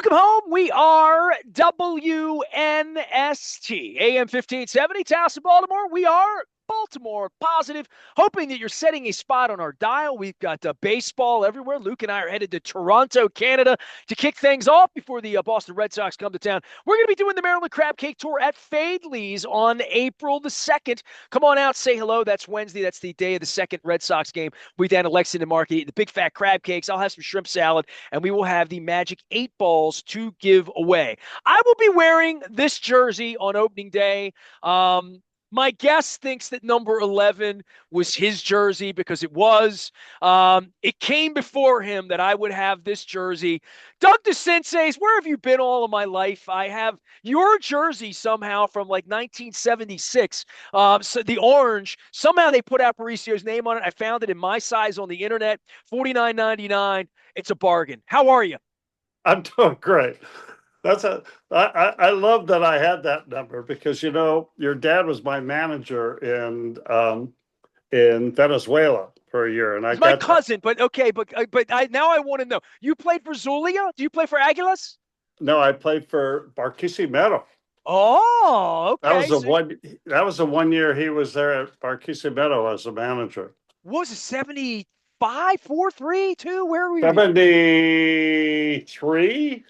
Welcome home. We are WNST, AM 1570, Towson, Baltimore. We are Baltimore positive, hoping that you're setting a spot on our dial. We've got baseball everywhere. Luke and I are headed to Toronto, Canada to kick things off before the Boston Red Sox come to town. We're going to be doing the Maryland Crab Cake Tour at Fadley's on April the 2nd. Come on out, say hello. That's Wednesday. That's the day of the second Red Sox game. We'll be down at Lexington Market eating the big fat crab cakes. I'll have some shrimp salad, and we will have the Magic 8 balls to give away. I will be wearing this jersey on opening day. My guest thinks that number 11 was his jersey because it was. It came before him that I would have this jersey. Doug DeCinces, where have you been all of my life? I have your jersey somehow from like 1976. So the orange, somehow they put Aparicio's name on it. I found it in my size on the internet, $49.99. It's a bargain. How are you? I'm doing great. I love that I had that number because your dad was my manager in Venezuela for a year, and I He's my got that. cousin, but okay, but now I want to know. You played for Zulia? Do you play for Aguilas? No, I played for Barquisimeto. Oh, That was okay. the So one. That was the one year he was there at Barquisimeto as a manager. what was it, 75, 4, 3, 2? Where were you? 73.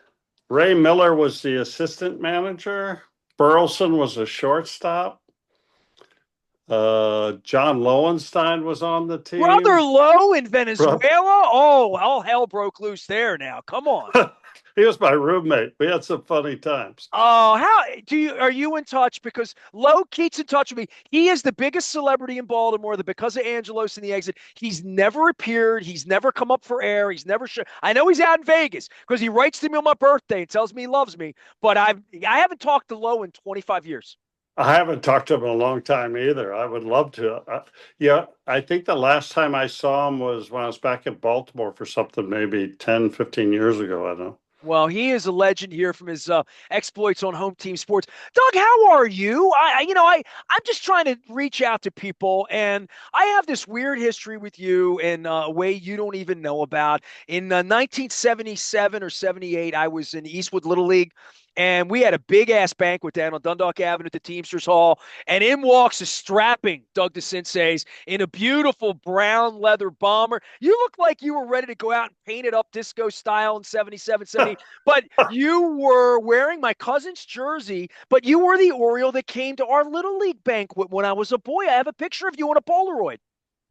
Ray Miller was the assistant manager. Burleson was a shortstop. John Lowenstein was on the Brother team. Lowe in Venezuela? Oh, all hell broke loose there now. Come on. He was my roommate. We had some funny times. Oh, are you in touch? Because Lowe keeps in touch with me. He is the biggest celebrity in Baltimore that because of Angelos and the exit, he's never appeared. He's never come up for air. He's never sure. I know he's out in Vegas because he writes to me on my birthday and tells me he loves me. But I haven't talked to Lowe in 25 years. I haven't talked to him in a long time either. I would love to. Yeah, I think the last time I saw him was when I was back in Baltimore for something maybe 10, 15 years ago. I don't know. Well, he is a legend here from his exploits on home team sports. Doug, how are you? I'm just trying to reach out to people, and I have this weird history with you in a way you don't even know about. In 1977 or 78, I was in Eastwood Little League, and we had a big ass banquet down on Dundalk Avenue at the Teamsters Hall, and in walks a strapping Doug DeCinces in a beautiful brown leather bomber. You look like you were ready to go out and paint it up disco style in 77, 78, but you were wearing my cousin's jersey, but you were the Oriole that came to our Little League banquet when I was a boy. I have a picture of you on a Polaroid.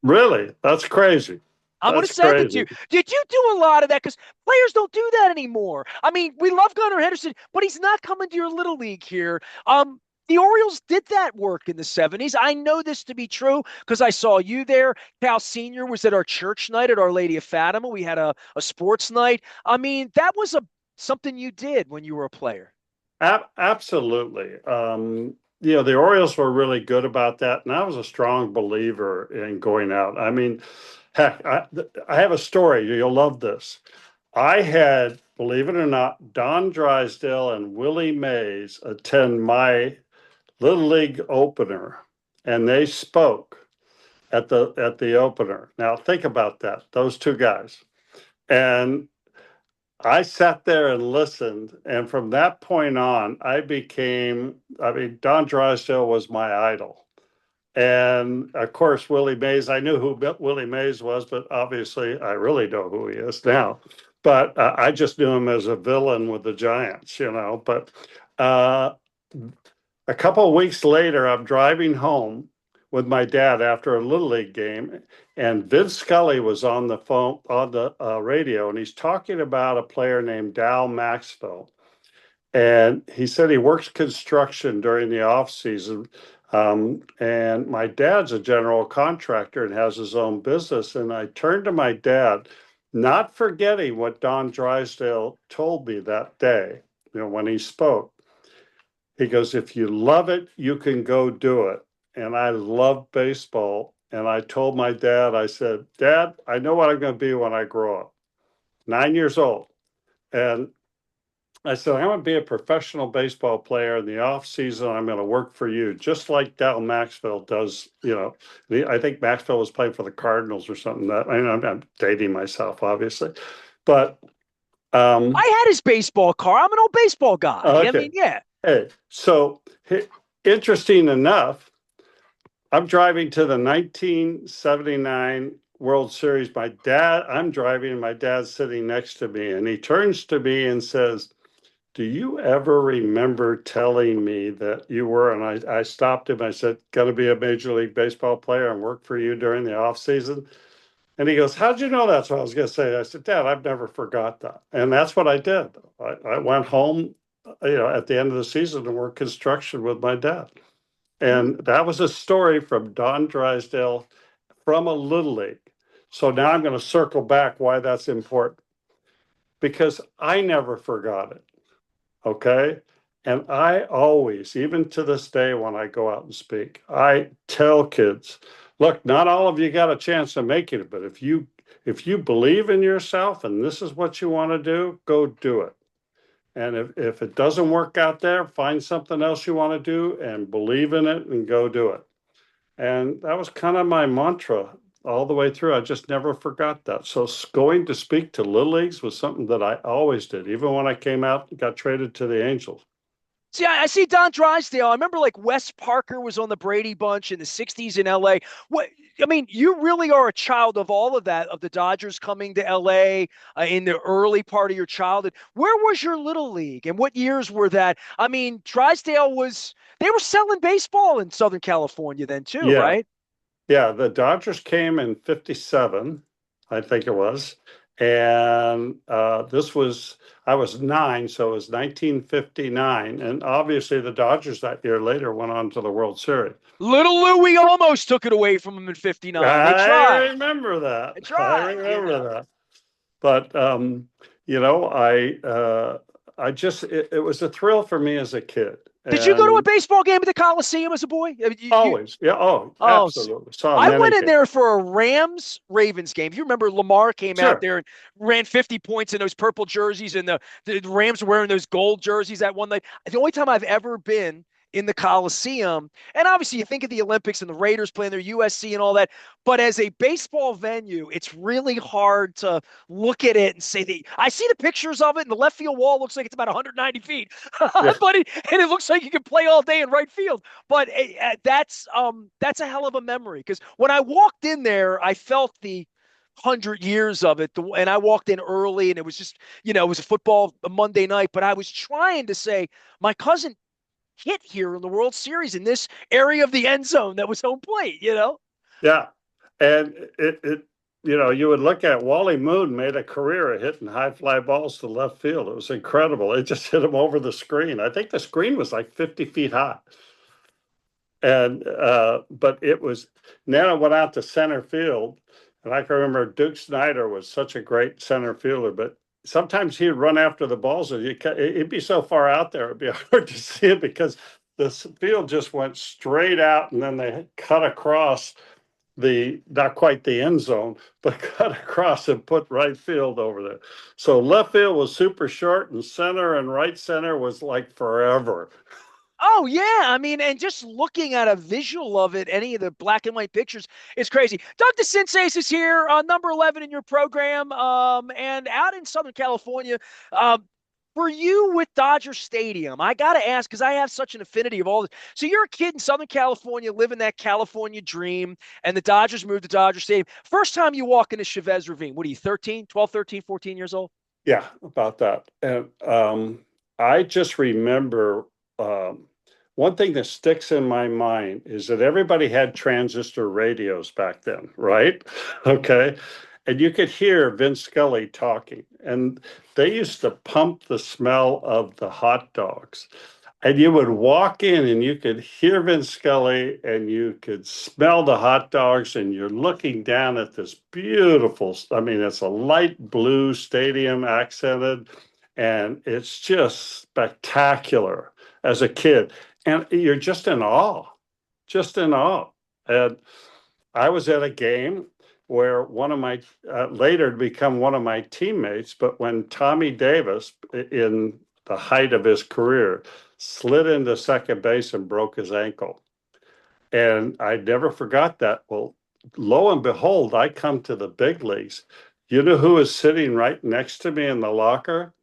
Really? That's crazy. I'm going to That's send it to you. crazy. Did you do a lot of that? Because players don't do that anymore. I mean, we love Gunnar Henderson, but he's not coming to your Little League here. The Orioles did that work in the 70s. I know this to be true because I saw you there. Cal Sr. was at our church night at Our Lady of Fatima. We had a sports night. I mean, that was something you did when you were a player. Absolutely. The Orioles were really good about that, and I was a strong believer in going out. I mean, heck, I have a story. You'll love this. I had, believe it or not, Don Drysdale and Willie Mays attend my Little League opener, and they spoke at the opener. Now think about that, those two guys. And I sat there and listened, and from that point on, Don Drysdale was my idol. And of course, Willie Mays, I knew who Willie Mays was, but obviously I really know who he is now. But I just knew him as a villain with the Giants. But uh, a couple of weeks later, I'm driving home with my dad after a Little League game, and Vince Scully was on the phone on the radio, and he's talking about a player named Dal Maxwell. And he said he works construction during the off season. And my dad's a general contractor and has his own business. And I turned to my dad, not forgetting what Don Drysdale told me that day, when he spoke. He goes, if you love it, you can go do it. And I love baseball. And I told my dad, I said, Dad, I know what I'm going to be when I grow up. 9 years old. And I said, I'm going to be a professional baseball player. In the off season, I'm going to work for you, just like Dal Maxwell does. I think Maxwell was playing for the Cardinals or something. I'm dating myself, obviously. But Um, I had his baseball car. I'm an old baseball guy. I okay. mean, yeah. Hey, so interesting enough, I'm driving to the 1979 World Series. I'm driving, and my dad's sitting next to me, and he turns to me and says, "Do you ever remember telling me that you were?" And I stopped him. I said, "Going to be a Major League Baseball player and work for you during the off season?" And he goes, "How'd you know that's what I was going to say?" I said, "Dad, I've never forgot that." And that's what I did. I went home, at the end of the season and worked construction with my dad. Mhm. And that was a story from Don Drysdale from a little league. So now I'm going to circle back why that's important, because I never forgot it. Okay. And I always, even to this day, when I go out and speak, I tell kids, look, not all of you got a chance to make it, but if you believe in yourself and this is what you want to do, go do it. And if it doesn't work out there, find something else you want to do and believe in it and go do it. And that was kind of my mantra all the way through. I just never forgot that. So going to speak to Little Leagues was something that I always did, even when I came out and got traded to the Angels. See, I see Don Drysdale. I remember like Wes Parker was on the Brady Bunch in the 60s in LA. What I mean, you really are a child of all of that, of the Dodgers coming to LA in the early part of your childhood. Where was your little league and what years were that? I mean, Drysdale was, they were selling baseball in Southern California then too, Yeah. right? Yeah. The Dodgers came in 57, I think it was. And I was 9, so it was 1959. And obviously, the Dodgers that year later went on to the World Series. Little Louie almost took it away from him in 59. They I tried. remember that. They I tried, you remember know. that. But you know, I just it was a thrill for me as a kid, Did you go to a and baseball game at the Coliseum as a boy? I mean, always, yeah, oh, oh, absolutely, saw I many went in games. there for a Rams Ravens game. You remember Lamar came out Sure, there and ran 50 points in those purple jerseys, and the Rams were wearing those gold jerseys that one night. The only time I've ever been in the Coliseum, and obviously you think of the Olympics and the Raiders playing their USC and all that, but as a baseball venue, it's really hard to look at it and say that I see the pictures of it, and the left field wall looks like it's about 190 feet, yeah, and it looks like you can play all day in right field. But that's a hell of a memory because when I walked in there, I felt the 100 years of it, and I walked in early, and it was just it was a Monday night, but I was trying to say my cousin hit here in the World Series in this area of the end zone that was home plate. yeah, and you would look at Wally Moon made a career of hitting high fly balls to left field. It was incredible. It just hit him over the screen. I think the screen was like 50 feet high. And but it was then I went out to center field, and I can remember Duke Snyder was such a great center fielder, but sometimes he'd run after the balls, and it'd be so far out there, it'd be hard to see it because the field just went straight out, and then they cut across the not quite the end zone, but cut across and put right field over there. So left field was super short, and center and right center was like forever. Oh yeah, I mean, and just looking at a visual of it, any of the black and white pictures, it's crazy. Doug DeCinces is here, number 11 in your program, and out in Southern California. For you with Dodger Stadium, I got to ask because I have such an affinity of all this. So you're a kid in Southern California, living that California dream, and the Dodgers moved to Dodger Stadium. First time you walk into Chavez Ravine, what are you, 13, 12, 13, 14 years old? Yeah, about that. And I just remember one thing that sticks in my mind is that everybody had transistor radios back then, right? Okay. And you could hear Vince Scully talking, and they used to pump the smell of the hot dogs. And you would walk in and you could hear Vince Scully and you could smell the hot dogs, and you're looking down at this beautiful, I mean, it's a light blue stadium accented, and it's just spectacular as a kid. And you're just in awe, just in awe. And I was at a game where one of my later to become one of my teammates, but when Tommy Davis, in the height of his career, slid into second base and broke his ankle. And I never forgot that. Well, lo and behold, I come to the big leagues. You know who is sitting right next to me in the locker?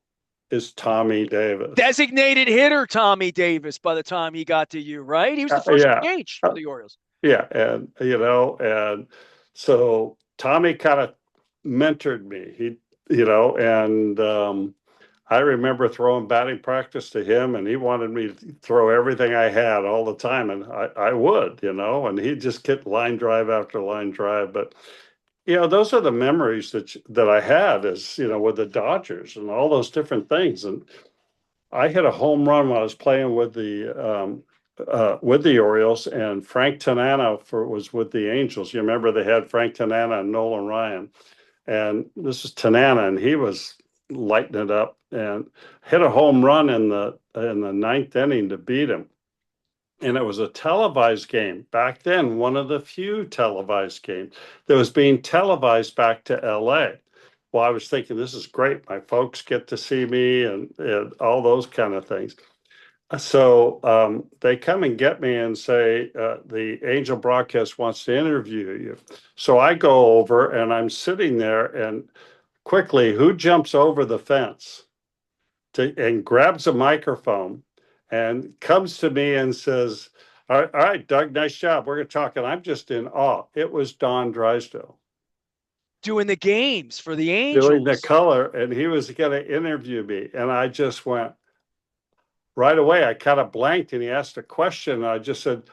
Is Tommy Davis. Designated hitter Tommy Davis by the time he got to you, right? He was the first Yeah. DH for Uh, the Orioles. yeah. And, and so Tommy kind of mentored me. I remember throwing batting practice to him, and he wanted me to throw everything I had all the time. And I would, and he'd just get line drive after line drive. But those are the memories that I had as, with the Dodgers and all those different things. And I hit a home run when I was playing with the Orioles, and Frank Tanana was with the Angels. You remember they had Frank Tanana and Nolan Ryan, and this is Tanana, and he was lighting it up and hit a home run in the ninth inning to beat him. And it was a televised game back then, one of the few televised games that was being televised back to LA. Well, I was thinking, this is great. My folks get to see me and all those kind of things. So they come and get me and say, the Angel broadcast wants to interview you. So I go over and I'm sitting there, and quickly, who jumps over the fence and grabs a microphone and comes to me and says, all right, Doug, nice job. We're going to talk. And I'm just in awe. It was Don Drysdale Doing the games for the doing the Angels. color, and he was going to interview me. And I just went right away. I kind of blanked, and he asked a question. And I just said,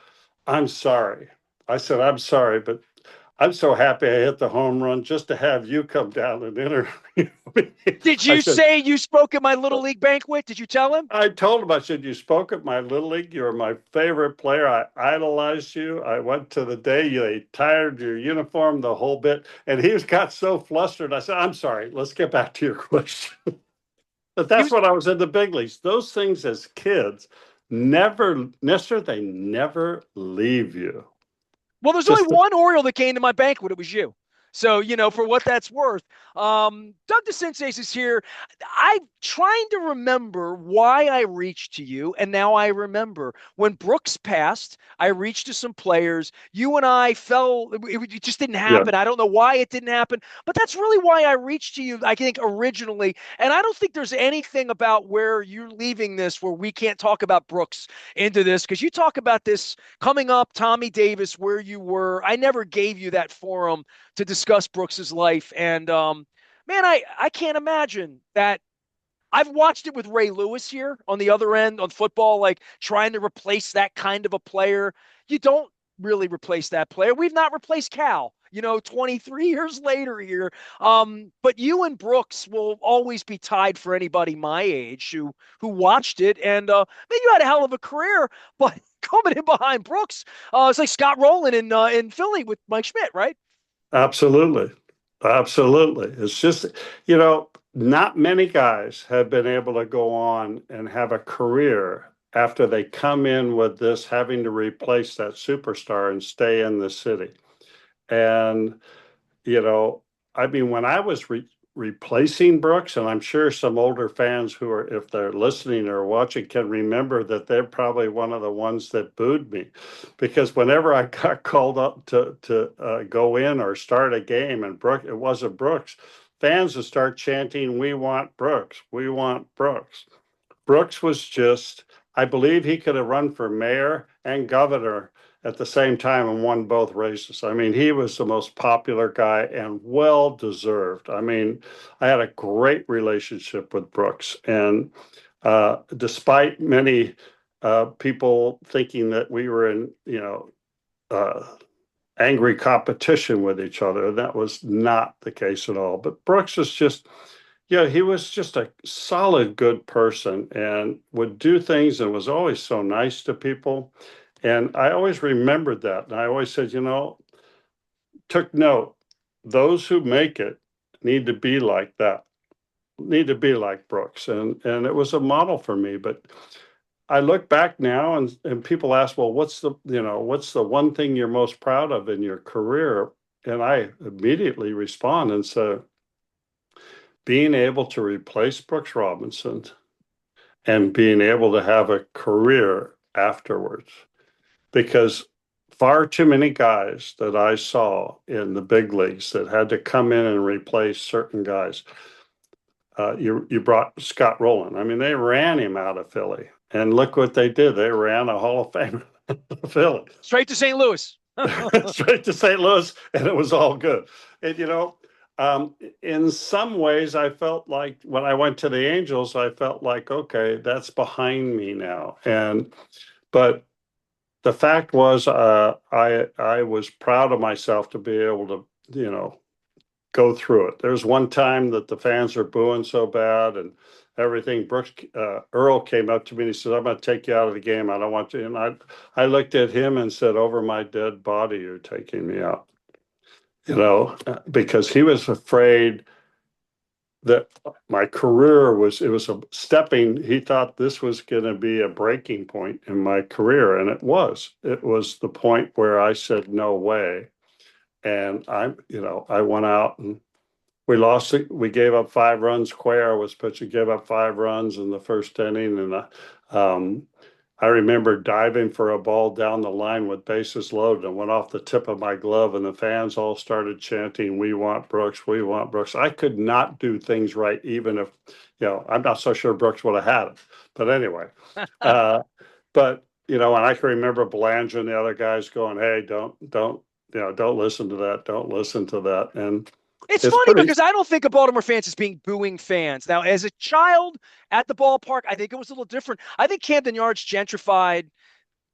I'm sorry. I said, I'm sorry, but I'm so happy I hit the home run just to have you come down and interview me. Did I you said, say you spoke at my little league banquet? Did you tell him? I told him, I said, you spoke at my little league. You were my favorite player. I idolized you. I went to the day you tired your uniform, the whole bit. And he got so flustered. I said, I'm sorry. Let's get back to your question. But He that's was when I was in the big leagues. Those things as kids never, Nestor, they never leave you. Well, there's only Just, one Oriole that came to my banquet. It was you. So, for what that's worth. Doug DeCinces is here. I'm trying to remember why I reached to you, and now I remember. When Brooks passed, I reached to some players. You and I fell, it just didn't yeah, happen. I don't know why it didn't happen, but that's really why I reached to you, I think, originally. And I don't think there's anything about where you're leaving this where we can't talk about Brooks into this, because you talk about this coming up, Tommy Davis, where you were. I never gave you that forum to discuss Brooks's life. And man, I can't imagine that. I've watched it with Ray Lewis here on the other end on football, like trying to replace that kind of a player. You don't really replace that player. We've not replaced Cal, 23 years later here. But you and Brooks will always be tied for anybody my age who watched it. And man, you had a hell of a career, but coming in behind Brooks, it's like Scott Rowland in Philly with Mike Schmidt, right? absolutely. Absolutely. It's just, not many guys have been able to go on and have a career after they come in with this having to replace that superstar and stay in the city. And, you know, I mean, when I was replacing Brooks, and I'm sure some older fans who are, if they're listening or watching, can remember that they're probably one of the ones that booed me, because whenever I got called up to go in or start a game, and it wasn't Brooks, fans would start chanting, "We want Brooks, we want Brooks." Brooks was just, I believe he could have run for mayor and governor at the same time and won both races. I mean, he was the most popular guy and well deserved. I mean, I had a great relationship with Brooks. And despite many people thinking that we were in, uh, angry competition with each other, that was not the case at all. But Brooks was just, yeah, he was just a solid, good person and would do things and was always so nice to people. And I always remembered that. And I always said, took note, those who make it need to be like that, need to be like Brooks. And it was a model for me. But I look back now and people ask, well, what's the one thing you're most proud of in your career? And I immediately respond and say, being able to replace Brooks Robinson and being able to have a career afterwards. Because far too many guys that I saw in the big leagues that had to come in and replace certain guys. You brought Scott Rowland. I mean, they ran him out of Philly, and look what they did. They ran a Hall of Famer of Philly Straight to St. Louis. straight to St. Louis, and it was all good. And in some ways, I felt like when I went to the Angels, I felt like, okay, that's behind me now. But the fact was, I was proud of myself to be able to, go through it. There's one time that the fans are booing so bad and everything. Earl came up to me and he said, "I'm going to take you out of the game. I don't want you." And I looked at him and said, "Over my dead body, you're taking me out." Because he was afraid that my career it was a stepping. He thought this was going to be a breaking point in my career, and it was. It was the point where I said, "No way." And I went out and we lost it. We gave up 5 runs. Cuellar was pitching, gave up 5 runs in the first inning. And um, I remember diving for a ball down the line with bases loaded and went off the tip of my glove. And the fans all started chanting, "We want Brooks, we want Brooks." I could not do things right, even if, I'm not so sure Brooks would have had it. But anyway, and I can remember Belanger and the other guys going, "Hey, don't listen to that. Don't listen to that." And It's it's funny pretty. because I don't think of Baltimore fans as being booing fans. Now, as a child at the ballpark, I think it was a little different. I think Camden Yards gentrified.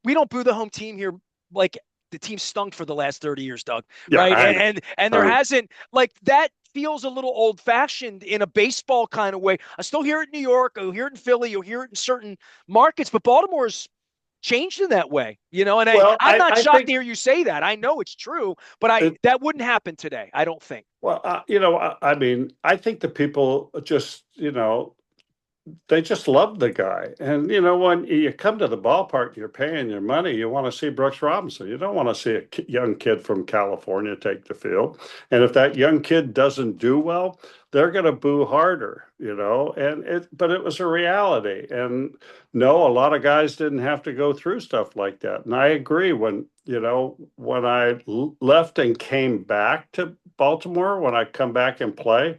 We don't boo the home team here like the team stunk for the last 30 years, Doug, Yeah, right? I know. And there I know. hasn't like that feels a little old fashioned in a baseball kind of way. I still hear it in New York, you'll hear it in Philly, you'll hear it in certain markets, but Baltimore's changed in that way, and Well, I'm not I shocked to think hear you say that. I know it's true, but it, that wouldn't happen today, I don't think. well, I mean, I think the people just, they just love the guy. And when you come to the ballpark, you're paying your money. You want to see Brooks Robinson. You don't want to see a young kid from California take the field. And if that young kid doesn't do well, they're going to boo harder. But it was a reality. And no, a lot of guys didn't have to go through stuff like that. And I agree when I left and came back to Baltimore, when I come back and play.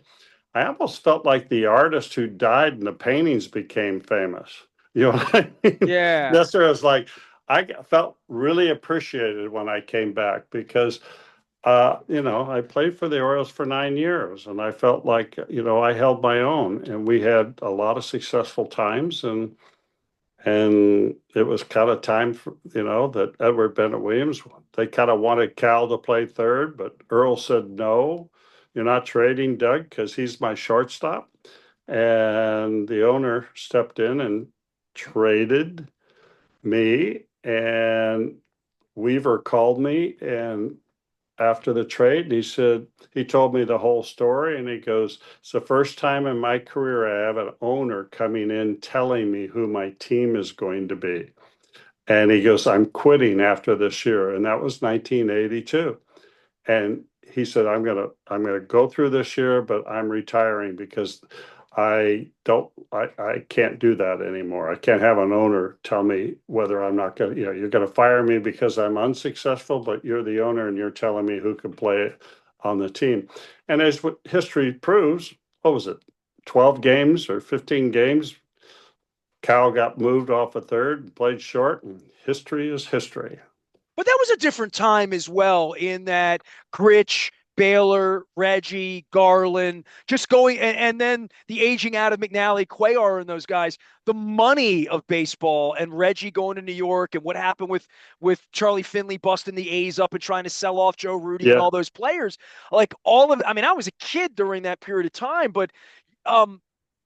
I almost felt like the artist who died and the paintings became famous. You know what I mean? Yeah. Nestor was like, I felt really appreciated when I came back because, I played for the Orioles for 9 years and I felt like, I held my own and we had a lot of successful times and it was kind of time for, that Edward Bennett Williams, they kind of wanted Cal to play third, but Earl said, "No, you're not trading Doug because he's my shortstop." And the owner stepped in and traded me. And Weaver called me and after the trade, and he told me the whole story. And he goes, "It's the first time in my career I have an owner coming in telling me who my team is going to be." And he goes, "I'm quitting after this year." And that was 1982. And he said, I'm gonna go through this year, but I'm retiring because I can't do that anymore. I can't have an owner tell me whether I'm not gonna, you're gonna fire me because I'm unsuccessful, but you're the owner and you're telling me who can play on the team." And as what history proves, what was it, 12 games or 15 games? Cal got moved off a third and played short, and history is history. But that was a different time as well, in that Gritch, Baylor, Reggie, Garland, just going, and then the aging out of McNally, Cuellar, and those guys. The money of baseball, and Reggie going to New York, and what happened with Charlie Finley busting the A's up and trying to sell off Joe Rudy and Yeah. all those players. Like all of, I mean, I was a kid during that period of time, but um,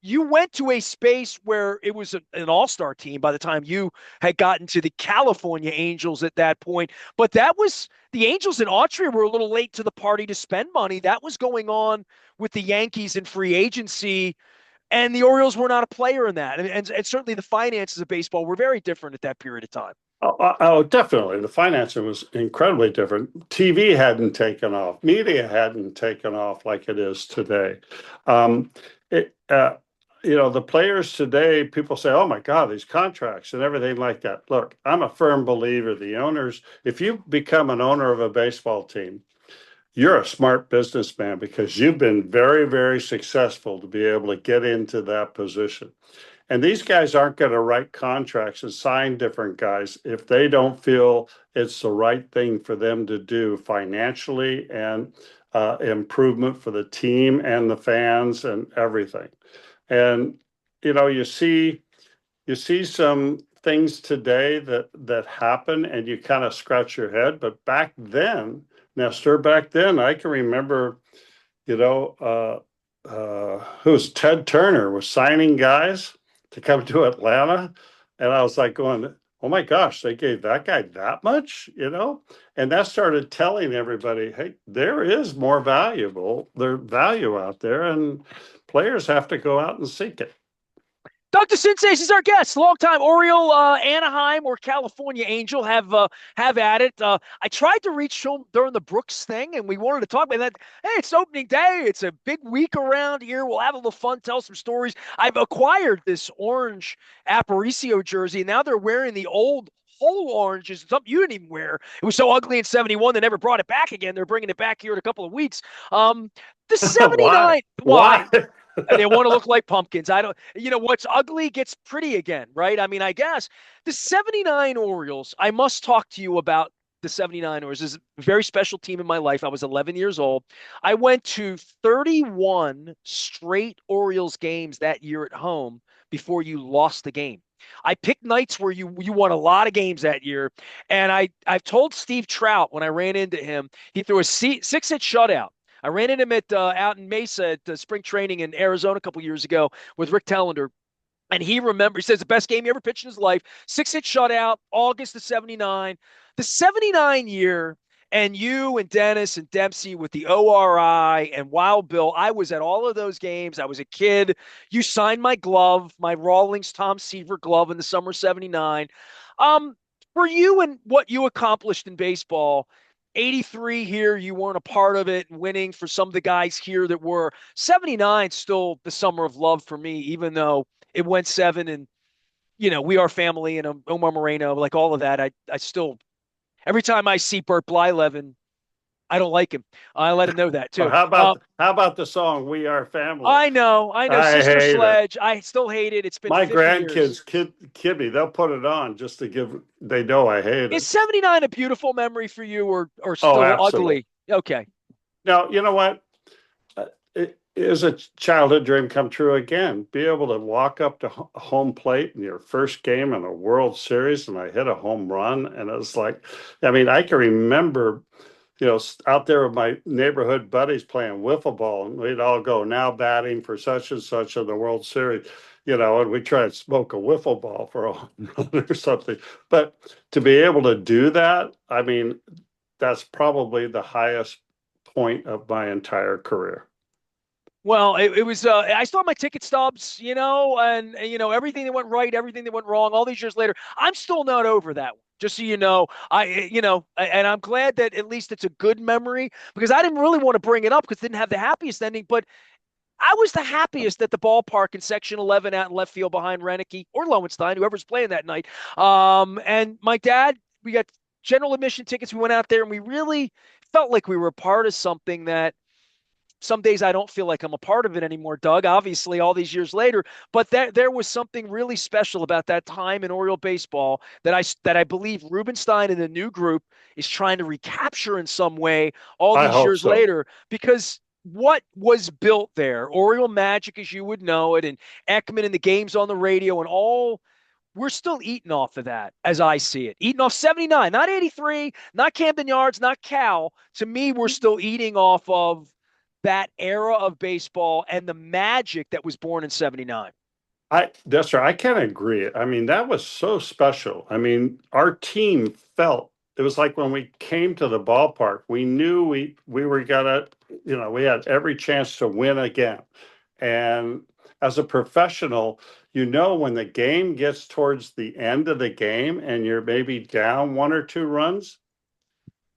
you went to a space where it was an all-star team by the time you had gotten to the California Angels at that point. But that was the Angels and Autry were a little late to the party to spend money. That was going on with the Yankees in free agency, and the Orioles were not a player in that. And certainly the finances of baseball were very different at that period of time. Definitely. The financing was incredibly different. TV hadn't taken off. Media hadn't taken off like it is today. Um, it, the players today, people say, oh my God, these contracts and everything like that. Look, I'm a firm believer the owners, if you become an owner of a baseball team, you're a smart businessman because you've been very, very successful to be able to get into that position. And these guys aren't going to write contracts and sign different guys if they don't feel it's the right thing for them to do financially and improvement for the team and the fans and everything. And you see some things today that happen and you kind of scratch your head. But back then, Nestor, back then, I can remember, who's Ted Turner was signing guys to come to Atlanta. And I was like going, oh my gosh, they gave that guy that much. And that started telling everybody, hey, there is more their value out there, and players have to go out and seek it. DeCinces is our guest. Longtime Oriole, Anaheim or California Angel have at it. I tried to reach him during the Brooks thing, and we wanted to talk about that. Hey, it's opening day. It's a big week around here. We'll have a little fun, tell some stories. I've acquired this orange Aparicio jersey, and now they're wearing the old whole oranges, something you didn't even wear. It was so ugly in 71, they never brought it back again. They're bringing it back here in a couple of weeks. The Why? 79, Why? they want to look like pumpkins. I don't, what's ugly gets pretty again, right? I mean, I guess the 79 Orioles, I must talk to you about the 79 Orioles. This is a very special team in my life. I was 11 years old. I went to 31 straight Orioles games that year at home before you lost the game. I picked nights where you won a lot of games that year. And I've told Steve Trout when I ran into him, he threw a 6-hit shutout. I ran into him out in Mesa at spring training in Arizona a couple years ago with Rick Tellender. And he says the best game he ever pitched in his life, 6-hit shutout, August of 79. The 79 year, and you and Dennis and Dempsey with the ORI and Wild Bill, I was at all of those games. I was a kid. You signed my glove, my Rawlings Tom Seaver glove in the summer of 79. Um, for you and what you accomplished in baseball, 83 here, you weren't a part of it, and winning for some of the guys here that were. 79 still the summer of love for me, even though it went seven and, we are family and Omar Moreno, like all of that. I still, every time I see Burt Blyleven, I don't like him. I let him know that Well, too. how about the song "We Are Family"? I know, I Sister hate it. Sledge. I still hate it. It's been My 50 years. grandkids kid me. They'll put it on just to give. They know I hate Is it. 79 a beautiful memory for you or Oh, still absolutely. ugly? Okay. Now you know what? It is a childhood dream come true again. Be able to walk up to home plate in your first game in a World Series, and I hit a home run, and it was like, I mean, I can remember out there with my neighborhood buddies playing wiffle ball, and we'd all go now batting for such and such in the World Series, and we try to smoke a wiffle ball for a home run or something. But to be able to do that, I mean, that's probably the highest point of my entire career. Well, it was. I still have my ticket stubs, and everything that went right, everything that went wrong. All these years later, I'm still not over that one. Just so you know, and I'm glad that at least it's a good memory because I didn't really want to bring it up because it didn't have the happiest ending. But I was the happiest at the ballpark in Section 11 out in left field behind Renicky or Lowenstein, whoever's playing that night. And my dad, we got general admission tickets. We went out there and we really felt like we were a part of something that some days I don't feel like I'm a part of it anymore, Doug, obviously, all these years later. But there was something really special about that time in Oriole baseball that I believe Rubenstein and the new group is trying to recapture in some way all I these hope years so. later, because what was built there, Oriole Magic as you would know it, and Ekman and the games on the radio and all, we're still eating off of that as I see it. Eating off 79, not 83, not Camden Yards, not Cal. To me, we're still eating off of that era of baseball and the magic that was born in 79. That's right. I can't agree. I mean, that was so special. I mean, our team felt it was like when we came to the ballpark, we knew we were gonna, we had every chance to win again. And as a professional, when the game gets towards the end of the game and you're maybe down one or two runs,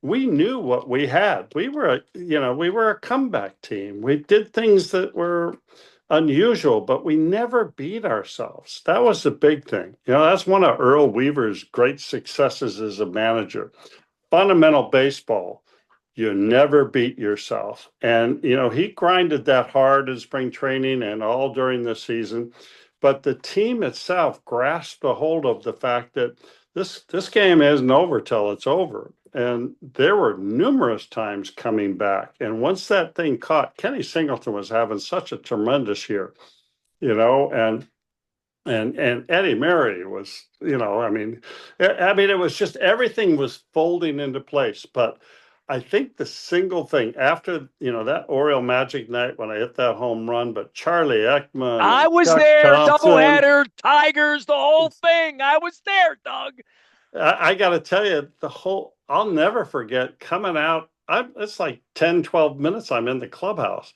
we knew what we had. We were a comeback team. We did things that were unusual, but we never beat ourselves. That was the big thing. That's one of Earl Weaver's great successes as a manager. Fundamental baseball, you never beat yourself. And, he grinded that hard in spring training and all during the season. But the team itself grasped a hold of the fact that this game isn't over till it's over. And there were numerous times coming back. And once that thing caught, Kenny Singleton was having such a tremendous year, and Eddie Murray was, I mean, it was just everything was folding into place. But I think the single thing after, that Oriole Magic night when I hit that home run, but Charlie Ekman I and was Chuck there, Thompson, doubleheader, Tigers, the whole thing. I was there, Doug. I got to tell you, I'll never forget coming out. It's like 10, 12 minutes I'm in the clubhouse.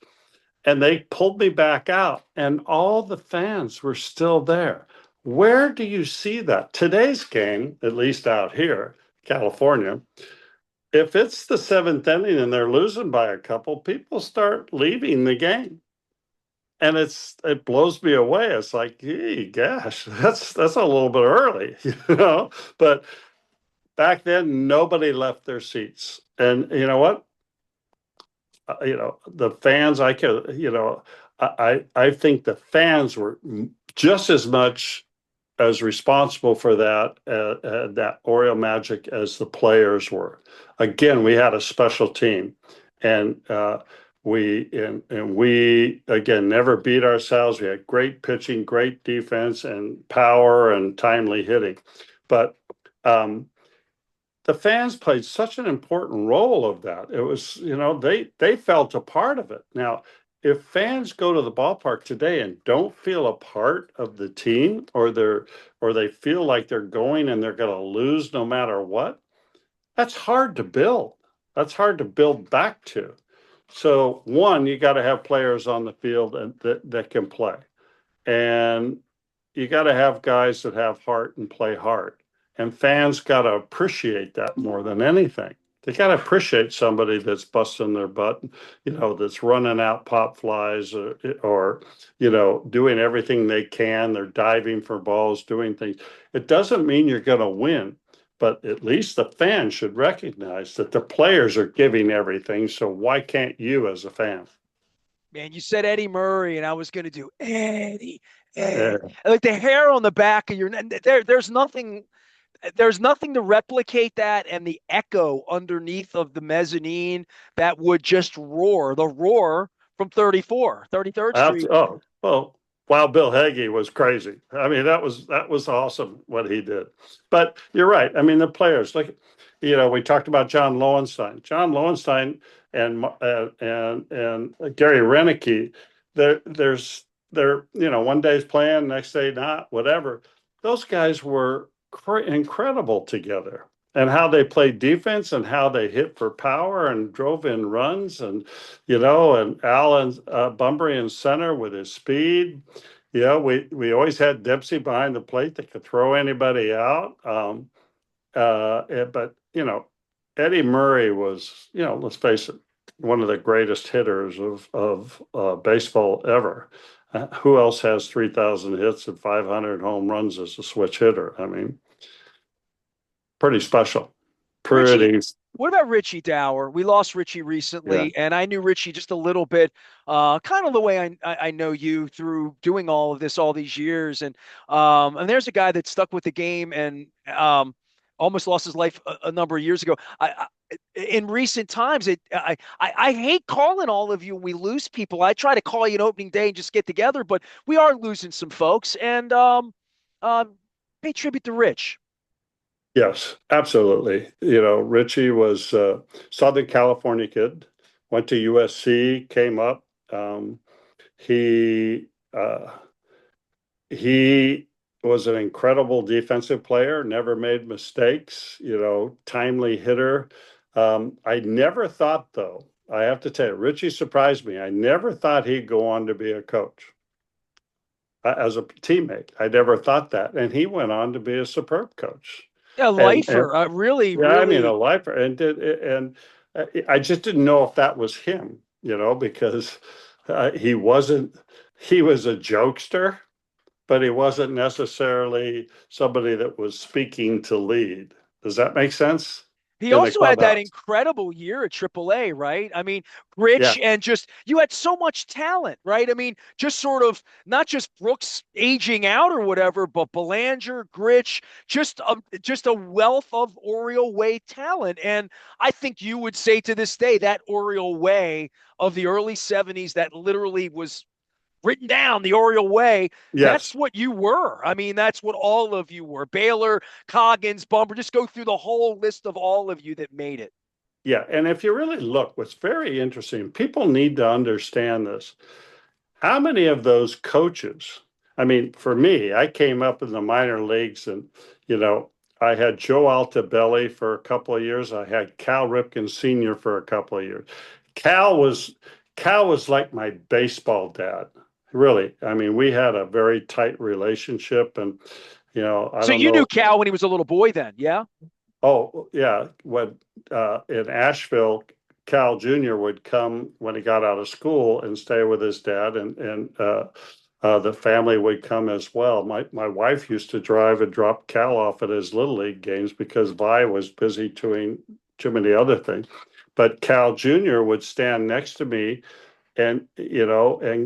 And they pulled me back out, and all the fans were still there. Where do you see that? Today's game, at least out here, California, if it's the seventh inning and they're losing by a couple, people start leaving the game. And it blows me away. It's like, gee, gosh, that's a little bit early, But back then, nobody left their seats. And you know what? The fans, I think the fans were just as much as responsible for that Oriole Magic as the players were. Again, we had a special team, and we again never beat ourselves. We had great pitching, great defense, and power and timely hitting. But the fans played such an important role of that. It was, they felt a part of it. Now, if fans go to the ballpark today and don't feel a part of the team, or they feel like they're going and they're going to lose no matter what, that's hard to build. That's hard to build back to. So one, you got to have players on the field that can play. And you got to have guys that have heart and play hard. And fans got to appreciate that more than anything. They got to appreciate somebody that's busting their butt, that's running out pop flies, or doing everything they can. They're diving for balls, doing things. It doesn't mean you're going to win, but at least the fans should recognize that the players are giving everything. So why can't you as a fan? Man, you said Eddie Murray, and I was going to do Eddie, Eddie. Uh, Like the hair on the back of your there's nothing to replicate that, and the echo underneath of the mezzanine that would just roar, the roar from 33rd Street. Oh, well, Wild Bill Hagee was crazy. I mean, that was awesome what he did. But you're right. I mean, the players, like, we talked about John Lowenstein. John Lowenstein and Gary Renicky. They're one day's playing, next day not, whatever. Those guys were incredible together, and how they played defense and how they hit for power and drove in runs, and Alan Bunbury in center with his speed. We always had Dempsey behind the plate that could throw anybody out. But Eddie Murray was, let's face it, one of the greatest hitters of baseball ever. Who else has 3,000 hits and 500 home runs as a switch hitter? I mean, pretty special. Richie, Pretty, what about Richie Dower? We lost Richie yeah. recently, and I knew Richie just a little bit, kind of the way I know you through doing all of this all these years. And there's a guy that stuck with the game and almost lost his life a number of years ago. In recent times, I hate calling all of you when we lose people. I try to call you an opening day and just get together, but we are losing some folks, and pay tribute to Rich. Yes, absolutely. Richie was a Southern California kid, went to USC, came up. He uh, he was an incredible defensive player, never made mistakes, timely hitter. I never thought, though, I have to tell you, Richie surprised me. I never thought he'd go on to be a coach. As a teammate, I never thought that. And he went on to be a superb coach. A And lifer, really, yeah, I mean, a really. lifer, and I just didn't know if that was him, because he wasn't he was a jokester, but he wasn't necessarily somebody that was speaking to lead. Does that make sense? He In the also had that clubhouse. incredible year at AAA, right? I mean, Rich, Yeah. and just you had so much talent, right? I mean, just sort of not just Brooks aging out or whatever, but Belanger, Gritch, just a wealth of Oriole way talent. And I think you would say to this day that Oriole way of the early 70s that literally was written down the Oriole way. That's Yes. what you were. I mean, that's what all of you were. Baylor, Coggins, Bumper. Just go through the whole list of all of you that made it. Yeah. And if you really look, what's very interesting, people need to understand this. How many of those coaches? I mean, for me, I came up in the minor leagues and, you know, I had Joe Altobelli for a couple of years. I had Cal Ripken Sr. for a couple of years. Cal was Cal was like my baseball dad. Really. I mean, we had a very tight relationship and I So don't you knew know. Cal when he was a little boy then, yeah? Oh, yeah. When in Asheville, Cal Jr. would come when he got out of school and stay with his dad, and the family would come as well. My wife used to drive and drop Cal off at his little league games because Vi was busy doing too many other things. But Cal Jr. would stand next to me, and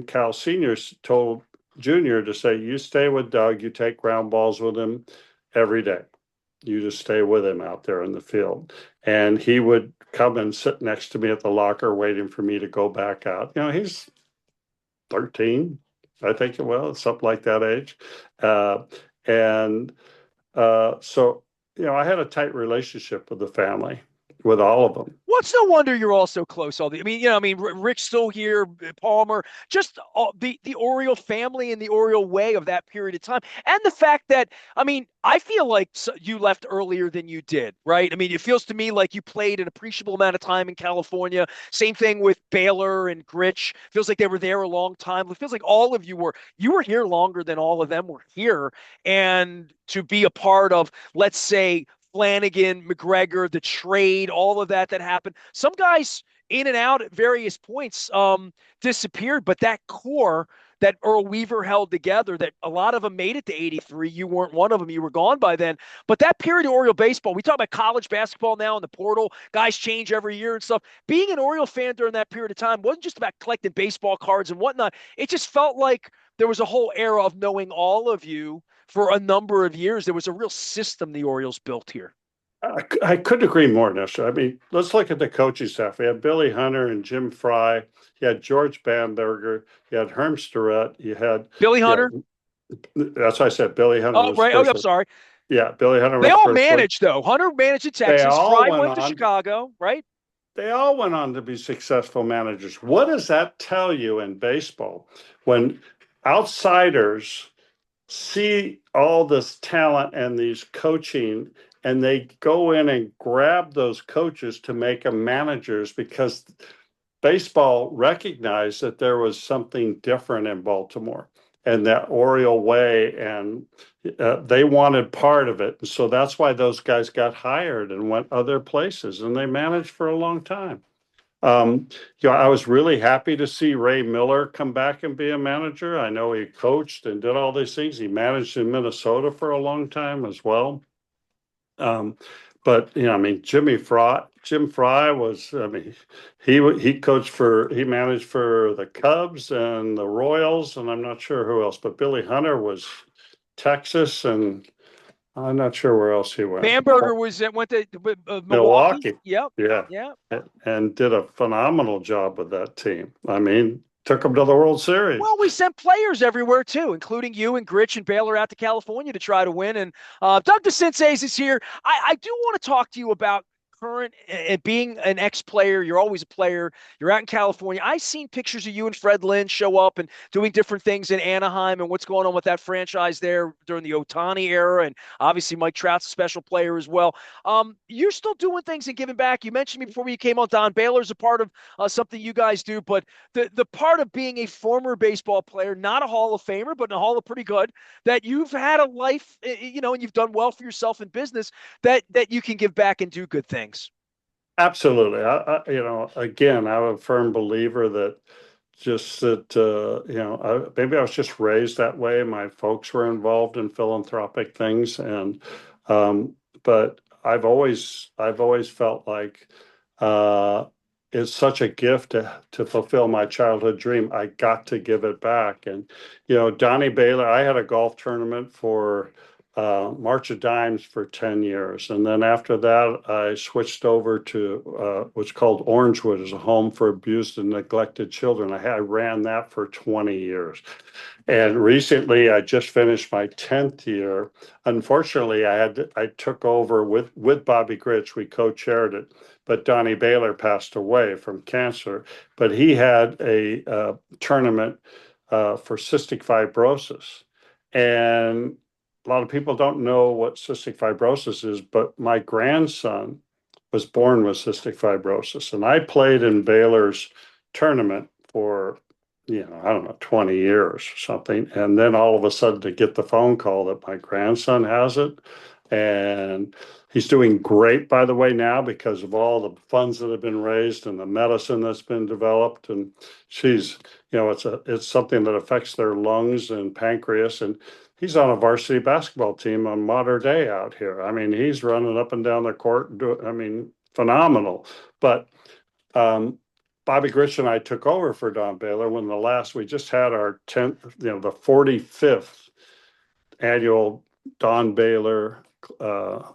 Cal Sr. told Jr. to say, "You stay with Doug. You take ground balls with him every day." You just stay with him out there in the field. And he would come and sit next to me at the locker waiting for me to go back out. He's 13, I think it was, something like that age. Uh, and so, I had a tight relationship with the family, with all of them. Well, it's no wonder you're all so close. All the, I mean, Rick's still here, Palmer, just the Oriole family and the Oriole way of that period of time, and the fact that I mean, I feel like you left earlier than you did, right? I mean, it feels to me like you played an appreciable amount of time in California. Same thing with Baylor and Gritch. Feels like they were there a long time. It feels like all of you were here longer than all of them were here, and to be a part of, let's say, Flanagan, McGregor, the trade, all of that happened. Some guys in and out at various points disappeared, but that core that Earl Weaver held together, that a lot of them made it to 83. You weren't one of them. You were gone by then. But that period of Oriole baseball, we talk about college basketball now in the portal. Guys change every year and stuff. Being an Oriole fan during that period of time wasn't just about collecting baseball cards and whatnot. It just felt like there was a whole era of knowing all of you for a number of years. There was a real system the Orioles built here. I couldn't agree more, Nestor. I mean, let's look at the coaching staff. We had Billy Hunter and Jim Fry. You had George Bamberger. You had Herm Starrett. Billy Yeah, Hunter. that's why I said Billy Hunter Oh, was the right. Oh, first I'm one. sorry. Yeah, Billy Hunter They was the all first one. managed, though. Hunter managed in They Texas. all Fry went went to on. Chicago, right? They all went on to be successful managers. What does that tell you in baseball? When outsiders see all this talent and these coaching, and they go in and grab those coaches to make them managers because baseball recognized that there was something different in Baltimore and that Oriole way, and they wanted part of it. And so that's why those guys got hired and went other places, and they managed for a long time. I was really happy to see Ray Miller come back and be a manager. I know he coached and did all these things. He managed in Minnesota for a long time as well. Um, but I mean, Jim Fry was. I mean, he managed for the Cubs and the Royals, and I'm not sure who else. But Billy Hunter was Texas, and I'm not sure where else he went. Bamberger went to Milwaukee. Milwaukee, Yep. yeah, Yeah. and did a phenomenal job with that team. I mean, took them to the World Well, Series. we sent players everywhere too, including you and Gritch and Baylor out to California to try to win. And Doug DeCinces is here. I do want to talk to you about current and being an ex-player. You're always a player. You're out in California. I've seen pictures of you and Fred Lynn show up and doing different things in Anaheim and what's going on with that franchise there during the Otani era. And obviously, Mike Trout's a special player as well. You're still doing things and giving back. You mentioned me before you came on. Don Baylor's a part of something you guys do, but the part of being a former baseball player, not a Hall of Famer, but in a Hall of pretty good, that you've had a life, and you've done well for yourself in business, that you can give back and do good things. Absolutely. Again, I'm a firm believer that just that, maybe I was just raised that way. My folks were involved in philanthropic things, and but I've always felt like uh, it's such a gift to fulfill my childhood dream. I got to give it back, and Donnie Baylor. I had a golf tournament for March of Dimes for 10 years. And then after that, I switched over to what's called Orangewood as a home for abused and neglected children. I ran that for 20 years. And recently, I just finished my 10th year. Unfortunately, I took over with Bobby Gritch. We co-chaired it, but Donnie Baylor passed away from cancer. But he had a tournament for cystic fibrosis, and a lot of people don't know what cystic fibrosis is. But my grandson was born with cystic fibrosis, and I played in Baylor's tournament for I don't know, 20 years or something. And then all of a sudden to get the phone call that my grandson has it. And he's doing great, by the way, now because of all the funds that have been raised and the medicine that's been developed. And she's, it's something that affects their lungs and pancreas. And he's on a varsity basketball team on Mater Dei out here. I mean, he's running up and down the court. Phenomenal. But um, Bobby Grich and I took over for Don Baylor when we just had our 10th, the 45th annual Don Baylor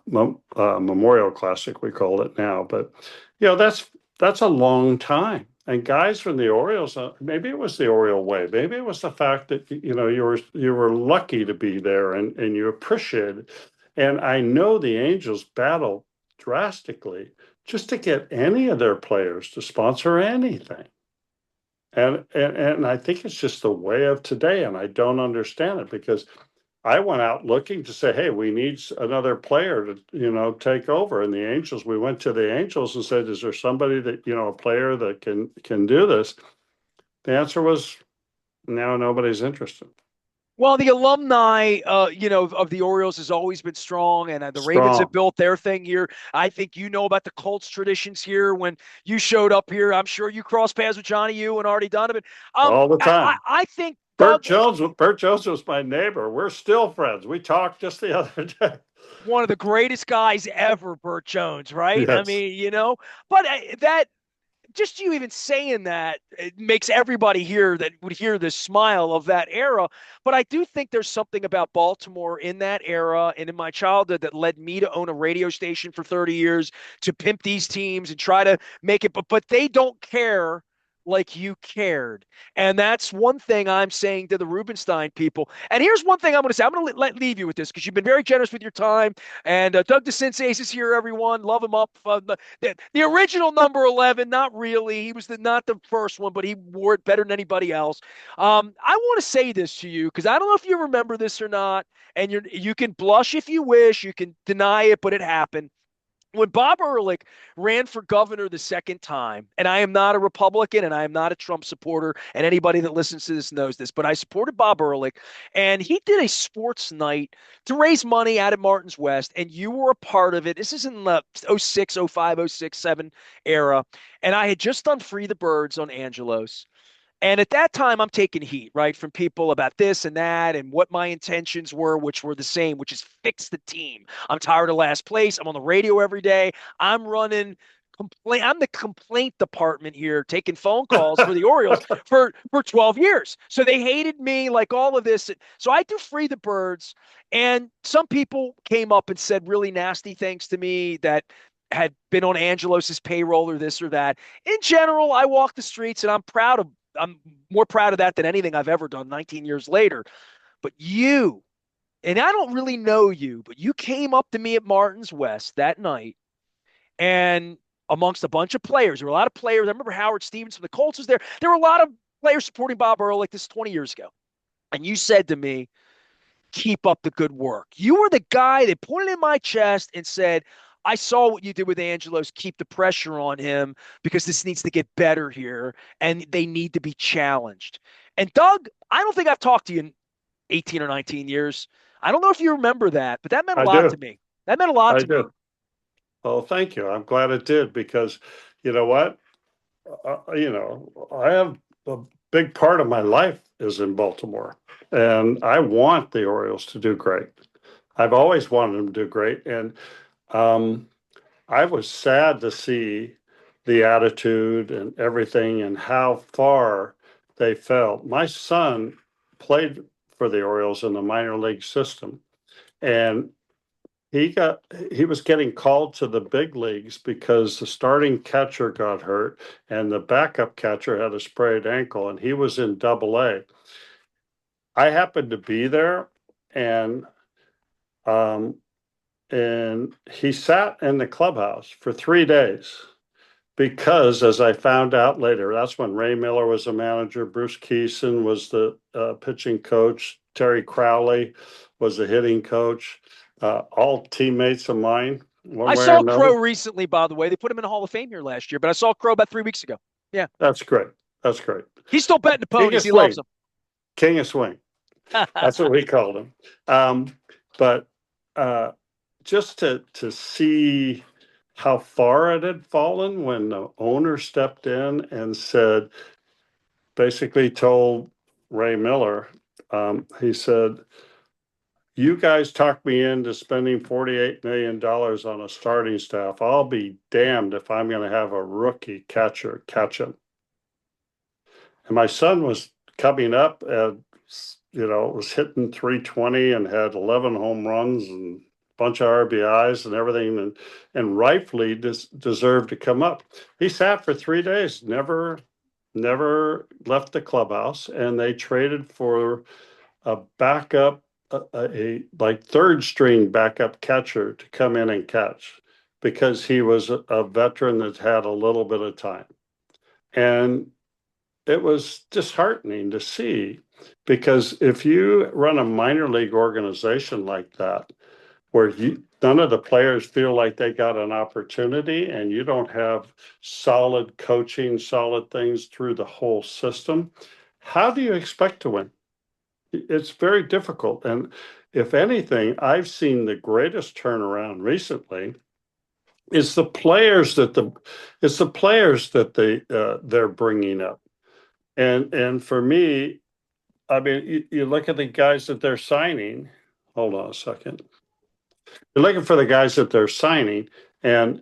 Memorial Classic, we call it now. But, that's a long time. And guys from the Orioles, maybe it was the Oriole way. Maybe it was the fact that, you were lucky to be there and you appreciate it. And I know the Angels battle drastically just to get any of their players to sponsor anything. And I think it's just the way of today, and I don't understand it because I went out looking to say, hey, we need another player to, take over. And the Angels, we went to the Angels and said, is there somebody that, a player that can do this? The answer was no, nobody's interested. Well, the alumni, of the Orioles has always been strong, and the Ravens have Strong built their thing here. I think you know about the Colts traditions here. When you showed up here, I'm sure you crossed paths with Johnny U and Artie Donovan. all the I time. I think Bert Doug, Jones, Bert Jones was my neighbor. We're still friends. We talked just the other day. one of the greatest guys ever, Burt Jones, right? I Yes. mean, but that just you even saying that it makes everybody here that would hear this smile of that era. But I do think there's something about Baltimore in that era and in my childhood that led me to own a radio station for 30 years, to pimp these teams and try to make it. But they don't care like you cared. And that's one thing I'm saying to the Rubenstein people. And here's one thing I'm going to say. I'm going to leave you with this because you've been very generous with your time. And Doug DeCinces is here, everyone. Love him up. The original number 11, not really. He was not the first one, but he wore it better than anybody else. I want to say this to you because I don't know if you remember this or not. And you can blush if you wish. You can deny it, but it happened when Bob Ehrlich ran for governor the second time, and I am not a Republican and I am not a Trump supporter, and anybody that listens to this knows this, but I supported Bob Ehrlich, and he did a sports night to raise money out at Martin's West, and you were a part of it. This is in the 06, 05, 06, 07 era, and I had just done Free the Birds on Angelos. And at that time, I'm taking heat, right, from people about this and that and what my intentions were, which were the same, which is fix the team. I'm tired of last place. I'm on the radio every day. I'm running complaint. I'm the complaint department here, taking phone calls for the Orioles for 12 years. So they hated me, like all of this. So I do Free the Birds, and some people came up and said really nasty things to me that had been on Angelos's payroll or this or that. In general, I walk the streets and I'm more proud of that than anything I've ever done 19 years later. But you, and I don't really know you, but you came up to me at Martin's West that night, and amongst a bunch of players, there were a lot of players. I remember Howard Stevens from the Colts was there. There were a lot of players supporting Bob Earl like this 20 years ago. And you said to me, keep up the good work. You were the guy that pointed in my chest and said, I saw what you did with Angelos. Keep the pressure on him because this needs to get better here and they need to be challenged. And Doug, I don't think I've talked to you in 18 or 19 years. I don't know if you remember that, but that meant a I lot do. to me. That meant a lot I to me. do. Oh, thank you. I'm glad it did because you know what? I have big part of my life is in Baltimore, and I want the Orioles to do great. I've always wanted them to do great, and um, I was sad to see the attitude and everything and how far they fell. My son played for the Orioles in the minor league system, and he was getting called to the big leagues because the starting catcher got hurt and the backup catcher had a sprained ankle, and he was in double A. I happened to be there, and um and he sat in the clubhouse for 3 days because, as I found out later, that's when Ray Miller was a manager, Bruce Keeson was the pitching coach, Terry Crowley was the hitting coach, all teammates of mine, one I way or saw Crow another. recently, by the way. They put him in the Hall of Fame here last year, but I saw Crow about 3 weeks ago. Yeah. That's great. That's great. He's still betting the King ponies. of He loves swing, them. king of swing. That's what we called him. But uh, just to see how far it had fallen when the owner stepped in and said, basically told Ray Miller, he said, "You guys talked me into spending $48 million on a starting staff. I'll be damned if I'm going to have a rookie catcher catch him." And my son was coming up and, was hitting 320 and had 11 home runs and a bunch of RBIs and everything, and rightfully deserved to come up. He sat for 3 days, never left the clubhouse, and they traded for a backup, a like third string backup catcher to come in and catch because he was a veteran that had a little bit of time. And it was disheartening to see, because if you run a minor league organization like that, where none of the players feel like they got an opportunity, and you don't have solid coaching, solid things through the whole system, how do you expect to win? It's very difficult. And if anything, I've seen the greatest turnaround recently is the players that they're bringing up. And for me, I mean, you look at the guys that they're signing. Hold on a second. You're looking for the guys that they're signing, and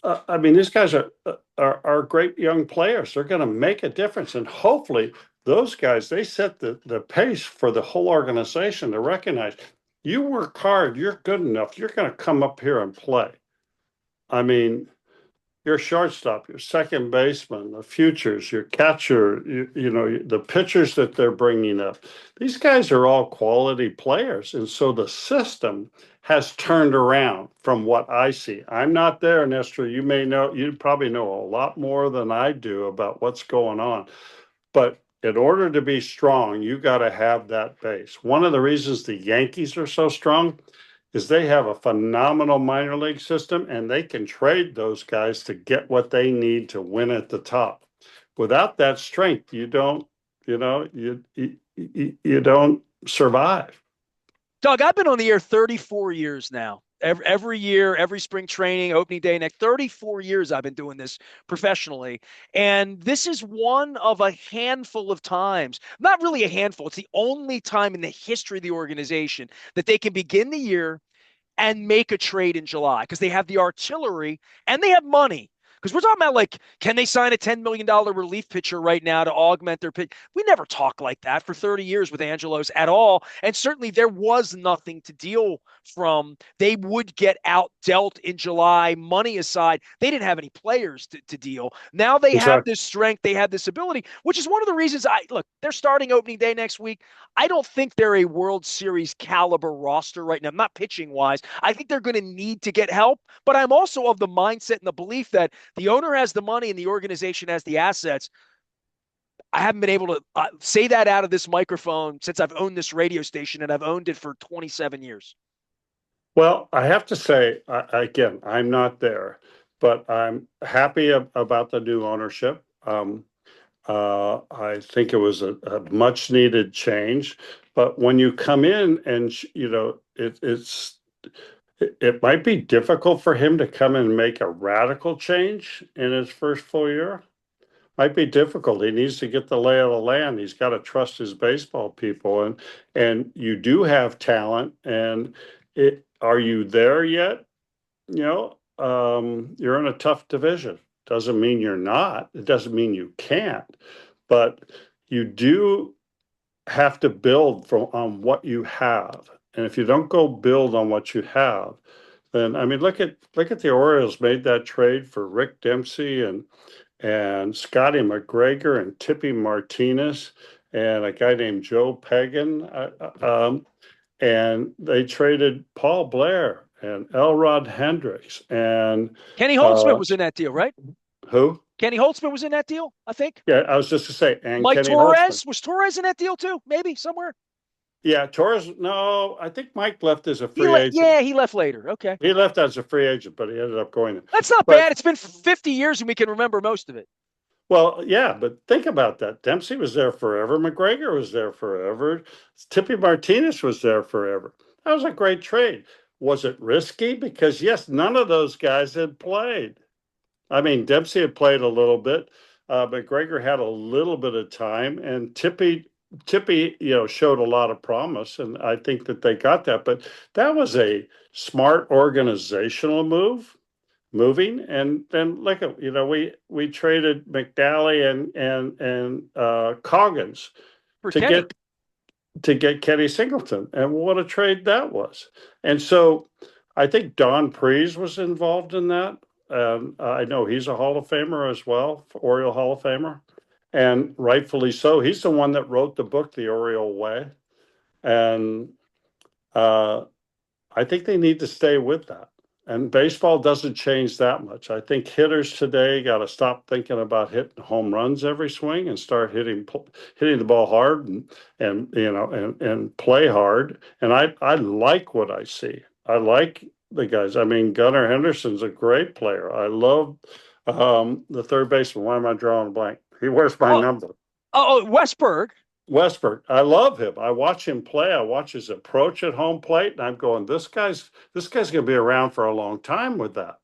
I mean, these guys are great young players. They're going to make a difference, and hopefully, those guys, they set the pace for the whole organization to recognize you work hard, you're good enough, you're going to come up here and play. I mean, your shortstop, your second baseman, the futures, your catcher, the pitchers that they're bringing up. These guys are all quality players. And so the system has turned around from what I see. I'm not there, Nestor. You probably know a lot more than I do about what's going on. But in order to be strong, you got to have that base. One of the reasons the Yankees are so strong is they have a phenomenal minor league system, and they can trade those guys to get what they need to win at the top. Without that strength, you don't, you don't survive. Doug, I've been on the air 34 years now. Every year, every spring training, opening day, next 34 years I've been doing this professionally. And this is one of a handful of times, not really a handful, it's the only time in the history of the organization that they can begin the year and make a trade in July because they have the artillery and they have money. Because we're talking about, like, can they sign a $10 million relief pitcher right now to augment their pitch? We never talk like that for 30 years with Angelos at all. And certainly there was nothing to deal from. They would get out dealt in July, money aside. They didn't have any players to deal. Now they have Exactly. this strength, they have this ability, which is one of the reasons look, they're starting opening day next week. I don't think they're a World Series caliber roster right now, not pitching wise. I think they're going to need to get help, but I'm also of the mindset and the belief that the owner has the money and the organization has the assets. I haven't been able to say that out of this microphone since I've owned this radio station, and I've owned it for 27 years. Well, I have to say, again, I'm not there, but I'm happy about the new ownership. I think it was a much needed change. But when you come in and, it might be difficult for him to come and make a radical change in his first full year. might be difficult. He needs to get the lay of the land. He's got to trust his baseball people, and you do have talent. And are you there yet? You're in a tough division. Doesn't mean you're not. It doesn't mean you can't, but you do have to build from on what you have. And if you don't go build on what you have, then I mean, look at the Orioles made that trade for Rick Dempsey and Scotty McGregor and Tippy Martinez and a guy named Joe Pagan. And they traded Paul Blair and Elrod Hendricks and Kenny Holtzman uh, was in that deal, right? who? Kenny Holtzman was in that deal, I think. Yeah, I was just to say, and Mike Kenny Holtzman. Torres was Torres in that deal too? Maybe somewhere. Yeah, Torres. No, I think Mike left as a free agent. Yeah, he left later. Okay, He left as a free agent, but he ended up going. that's not But bad. It's been 50 years and we can remember most of it. well, yeah, but think about that. Dempsey was there forever. McGregor was there forever. Tippy Martinez was there forever. That was a great trade. Was it risky? Because yes, none of those guys had played. I mean, Dempsey had played a little bit. McGregor had a little bit of time, and Tippy, showed a lot of promise, and I think that they got that. But that was a smart organizational moving, and then look at we traded McNally and Coggins For to Kenny. get Kenny Singleton, and what a trade that was. And so I think Don Preece was involved in that. I know he's a Hall of Famer as well, Oriole Hall of Famer, and rightfully so. He's the one that wrote the book, The Oriole Way, and uh, I think they need to stay with that. And baseball doesn't change that much. I think hitters today got to stop thinking about hitting home runs every swing and start hitting the ball hard and play hard. And I like what I see. I like the guys. I mean, Gunnar Henderson's a great player. I love the third baseman. Why am I drawing a blank? He wears my Oh, number. Westberg. Westbrook, I love him. I watch him play. I watch his approach at home plate, and I'm going, this guy's going to be around for a long time with that.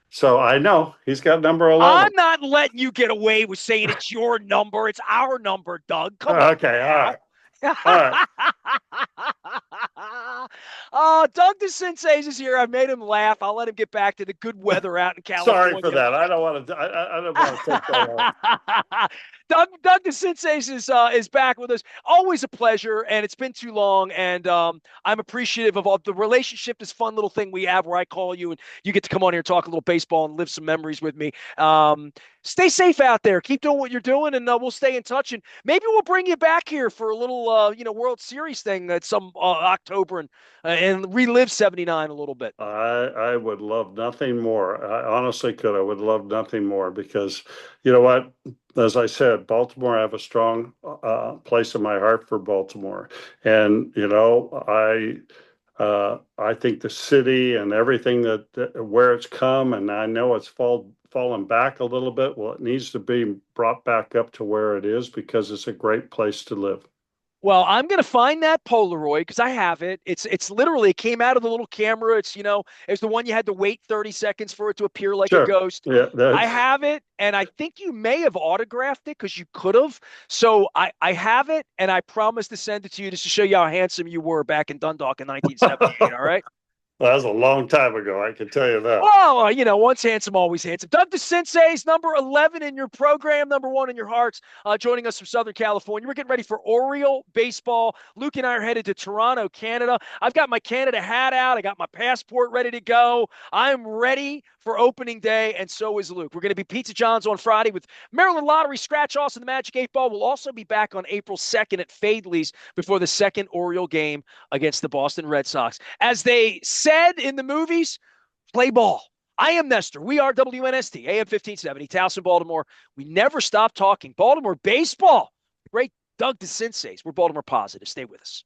So I know he's got number I'm 11. not letting you get away with saying it's your number. It's our number, Doug. Come on. Okay, all right, all right. Doug DeCinces is here. I made him laugh. I'll let him get back to the good weather out in California. Sorry for that. I don't want to. I don't want to take that off. Doug DeCinces is back with us. Always a pleasure, and it's been too long. And I'm appreciative of all the relationship. This fun little thing we have where I call you and you get to come on here and talk a little baseball and live some memories with me. Stay safe out there. Keep doing what you're doing, and we'll stay in touch. And maybe we'll bring you back here for a little, World Series thing at some October and relive '79 a little bit. I would love nothing more. I honestly could. I would love nothing more because you know what? As I said, Baltimore, I have a strong place in my heart for Baltimore. And, I think the city and everything that where it's come, and I know it's fallen back a little bit. Well, it needs to be brought back up to where it is because it's a great place to live. Well, I'm gonna find that Polaroid because I have it. It's literally it came out of the little camera. It's the one you had to wait 30 seconds for it to appear like a Sure. ghost. Yeah. I have it, and I think you may have autographed it because you could have. So I have it, and I promise to send it to you just to show you how handsome you were back in Dundalk in 1978. All right. That was a long time ago. I can tell you that. Oh, once handsome, always handsome. Doug DeCinces, number 11 in your program, number 1 in your hearts, joining us from Southern California. We're getting ready for Oriole baseball. Luke and I are headed to Toronto, Canada. I've got my Canada hat out. I got my passport ready to go. I'm ready for opening day, and so is Luke. We're going to be Pizza John's on Friday with Maryland Lottery Scratch-Offs and the Magic 8 Ball. We'll also be back on April 2nd at Fadley's before the second Oriole game against the Boston Red Sox. As they said in the movies, play ball. I am Nestor. We are WNST, AM 1570, Towson, Baltimore. We never stop talking Baltimore baseball. Great Doug DeCinces. We're Baltimore positive. Stay with us.